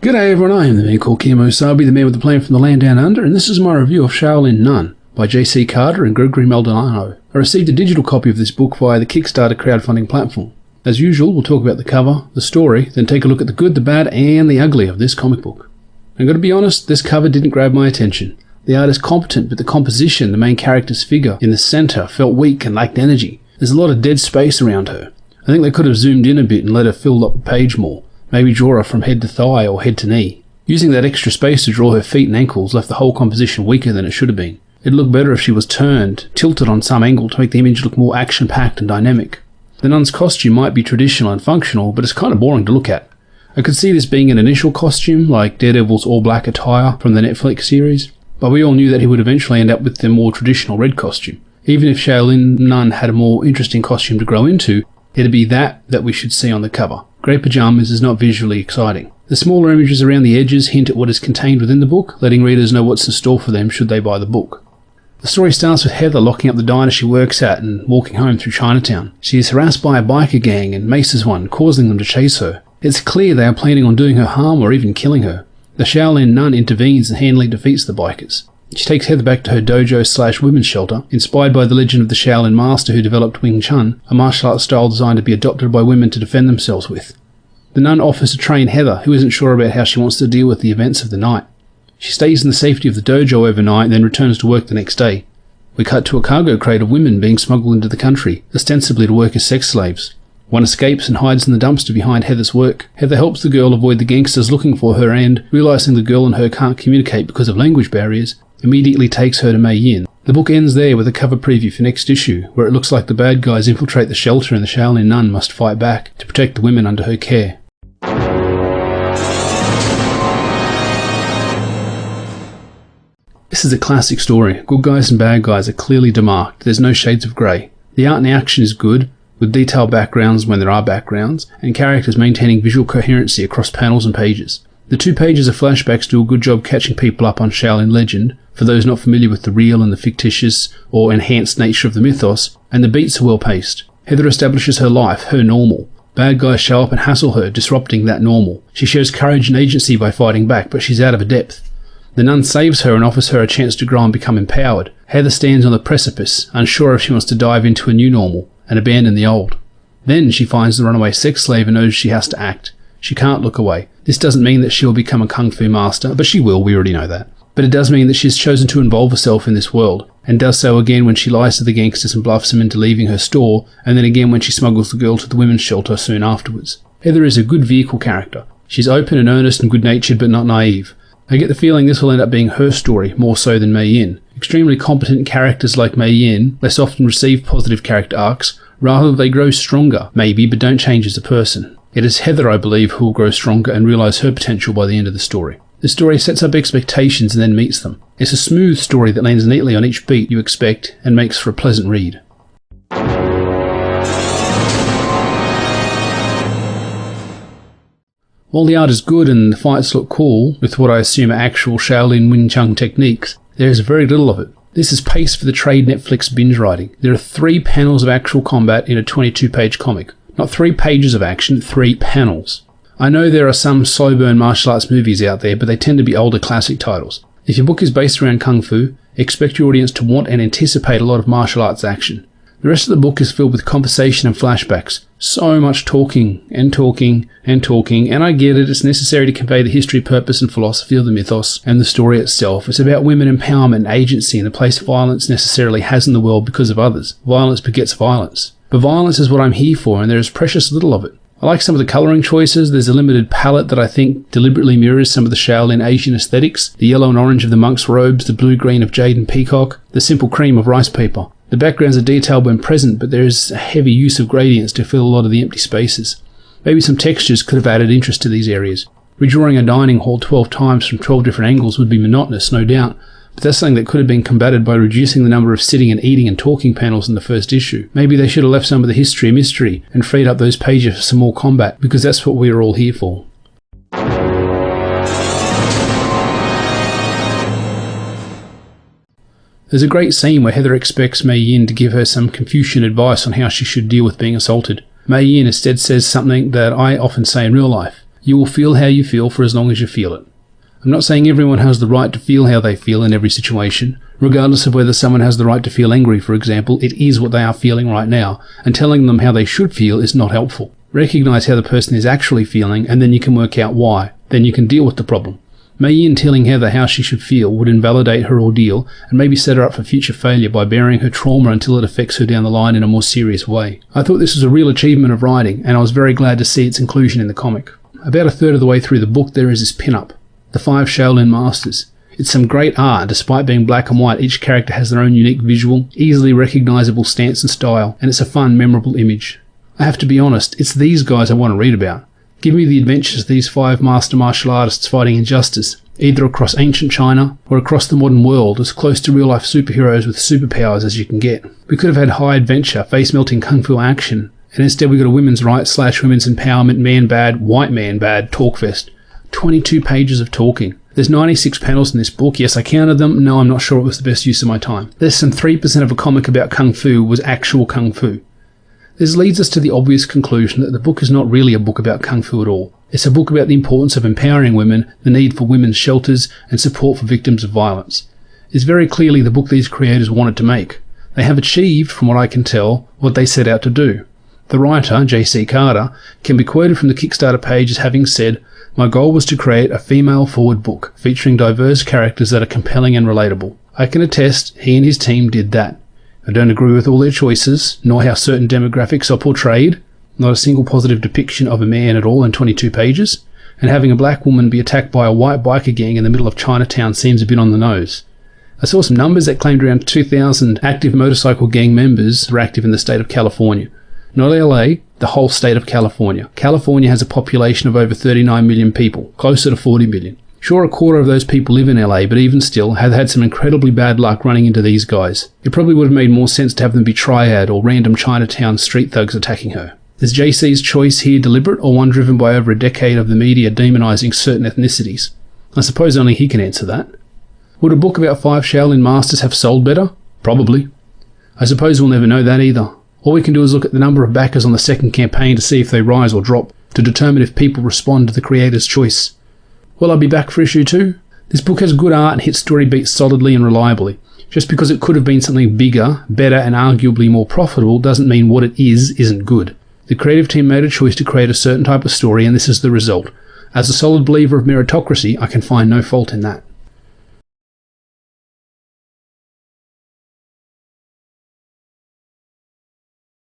G'day everyone, I am the man called Kemosabe, the man with the plan from the land down under, and this is my review of Shaolin Nun by J.C. Carter and Gregory Maldonado. I received a digital copy of this book via the Kickstarter crowdfunding platform. As usual, we'll talk about the cover, the story, then take a look at the good, the bad, and the ugly of this comic book. I'm going to be honest, this cover didn't grab my attention. The art is competent, but the composition, the main character's figure in the centre, felt weak and lacked energy. There's a lot of dead space around her. I think they could have zoomed in a bit and let her fill up the page more. Maybe draw her from head to thigh or head to knee. Using that extra space to draw her feet and ankles left the whole composition weaker than it should have been. It'd look better if she was tilted on some angle to make the image look more action-packed and dynamic. The nun's costume might be traditional and functional, but it's kind of boring to look at. I could see this being an initial costume, like Daredevil's all-black attire from the Netflix series, but we all knew that he would eventually end up with the more traditional red costume. Even if Shaolin Nun had a more interesting costume to grow into, it'd be that we should see on the cover. Grey pyjamas is not visually exciting. The smaller images around the edges hint at what is contained within the book, letting readers know what's in store for them should they buy the book. The story starts with Heather locking up the diner she works at and walking home through Chinatown. She is harassed by a biker gang and maces one, causing them to chase her. It's clear they are planning on doing her harm or even killing her. The Shaolin Nun intervenes and handily defeats the bikers. She takes Heather back to her dojo/women's shelter, inspired by the legend of the Shaolin master who developed Wing Chun, a martial arts style designed to be adopted by women to defend themselves with. The nun offers to train Heather, who isn't sure about how she wants to deal with the events of the night. She stays in the safety of the dojo overnight and then returns to work the next day. We cut to a cargo crate of women being smuggled into the country, ostensibly to work as sex slaves. One escapes and hides in the dumpster behind Heather's work. Heather helps the girl avoid the gangsters looking for her and, realizing the girl and her can't communicate because of language barriers, immediately takes her to Mei Yin. The book ends there with a cover preview for next issue, where it looks like the bad guys infiltrate the shelter and the Shaolin Nun must fight back to protect the women under her care. This is a classic story. Good guys and bad guys are clearly demarked. There's no shades of grey. The art and action is good, with detailed backgrounds when there are backgrounds, and characters maintaining visual coherency across panels and pages. The 2 pages of flashbacks do a good job catching people up on Shaolin legend, for those not familiar with the real and the fictitious or enhanced nature of the mythos, and the beats are well paced. Heather establishes her life, her normal. Bad guys show up and hassle her, disrupting that normal. She shows courage and agency by fighting back, but she's out of her depth. The nun saves her and offers her a chance to grow and become empowered. Heather stands on the precipice, unsure if she wants to dive into a new normal and abandon the old. Then she finds the runaway sex slave and knows she has to act. She can't look away. This doesn't mean that she'll become a kung fu master, but she will, we already know that. But it does mean that she's chosen to involve herself in this world, and does so again when she lies to the gangsters and bluffs them into leaving her store, and then again when she smuggles the girl to the women's shelter soon afterwards. Heather is a good vehicle character. She's open and earnest and good-natured but not naive. I get the feeling this will end up being her story, more so than Mei Yin. Extremely competent characters like Mei Yin less often receive positive character arcs, rather they grow stronger, maybe, but don't change as a person. It is Heather, I believe, who will grow stronger and realise her potential by the end of the story. The story sets up expectations and then meets them. It's a smooth story that lands neatly on each beat you expect and makes for a pleasant read. While the art is good and the fights look cool, with what I assume are actual Shaolin Wing Chun techniques, there is very little of it. This is paced for the trade Netflix binge writing. There are 3 panels of actual combat in a 22-page comic. Not 3 pages of action, 3 panels. I know there are some slow burn martial arts movies out there, but they tend to be older classic titles. If your book is based around kung fu, expect your audience to want and anticipate a lot of martial arts action. The rest of the book is filled with conversation and flashbacks. So much talking and talking and talking, and I get it, it's necessary to convey the history, purpose and philosophy of the mythos and the story itself. It's about women empowerment and agency and the place violence necessarily has in the world because of others. Violence begets violence. But violence is what I'm here for, and there is precious little of it. I like some of the colouring choices. There's a limited palette that I think deliberately mirrors some of the Shaolin Asian aesthetics. The yellow and orange of the monk's robes, the blue-green of jade and peacock, the simple cream of rice paper. The backgrounds are detailed when present, but there is a heavy use of gradients to fill a lot of the empty spaces. Maybe some textures could have added interest to these areas. Redrawing a dining hall 12 times from 12 different angles would be monotonous, no doubt, but that's something that could have been combated by reducing the number of sitting and eating and talking panels in the first issue. Maybe they should have left some of the history a mystery and freed up those pages for some more combat, because that's what we are all here for. There's a great scene where Heather expects Mei Yin to give her some Confucian advice on how she should deal with being assaulted. Mei Yin instead says something that I often say in real life. You will feel how you feel for as long as you feel it. I'm not saying everyone has the right to feel how they feel in every situation. Regardless of whether someone has the right to feel angry, for example, it is what they are feeling right now, and telling them how they should feel is not helpful. Recognize how the person is actually feeling, and then you can work out why. Then you can deal with the problem. May in telling Heather how she should feel would invalidate her ordeal and maybe set her up for future failure by burying her trauma until it affects her down the line in a more serious way. I thought this was a real achievement of writing, and I was very glad to see its inclusion in the comic. About a third of the way through the book there is this pin-up, the 5 Shaolin Masters. It's some great art, and despite being black and white, each character has their own unique visual, easily recognisable stance and style, and it's a fun, memorable image. I have to be honest, it's these guys I want to read about. Give me the adventures of these 5 master martial artists fighting injustice, either across ancient China or across the modern world, as close to real-life superheroes with superpowers as you can get. We could have had high adventure, face-melting kung fu action, and instead we got a women's rights / women's empowerment, man bad, white man bad talkfest. 22 pages of talking. There's 96 panels in this book. Yes, I counted them. No, I'm not sure it was the best use of my time. Less than 3% of a comic about kung fu was actual kung fu. This leads us to the obvious conclusion that the book is not really a book about kung fu at all. It's a book about the importance of empowering women, the need for women's shelters, and support for victims of violence. It's very clearly the book these creators wanted to make. They have achieved, from what I can tell, what they set out to do. The writer, J.C. Carter, can be quoted from the Kickstarter page as having said, "My goal was to create a female-forward book featuring diverse characters that are compelling and relatable. I can attest he and his team did that. I don't agree with all their choices, nor how certain demographics are portrayed. Not a single positive depiction of a man at all in 22 pages. And having a black woman be attacked by a white biker gang in the middle of Chinatown seems a bit on the nose. I saw some numbers that claimed around 2,000 active motorcycle gang members were active in the state of California. Not LA, the whole state of California. California has a population of over 39 million people, closer to 40 million. Sure, a quarter of those people live in LA, but even still, have had some incredibly bad luck running into these guys. It probably would have made more sense to have them be Triad or random Chinatown street thugs attacking her. Is JC's choice here deliberate, or one driven by over a decade of the media demonising certain ethnicities? I suppose only he can answer that. Would a book about 5 Shaolin Masters have sold better? Probably. I suppose we'll never know that either. All we can do is look at the number of backers on the second campaign to see if they rise or drop, to determine if people respond to the creator's choice. Will I be back for issue 2? This book has good art and hits story beats solidly and reliably. Just because it could have been something bigger, better, and arguably more profitable doesn't mean what it isn't good. The creative team made a choice to create a certain type of story, and this is the result. As a solid believer of meritocracy, I can find no fault in that.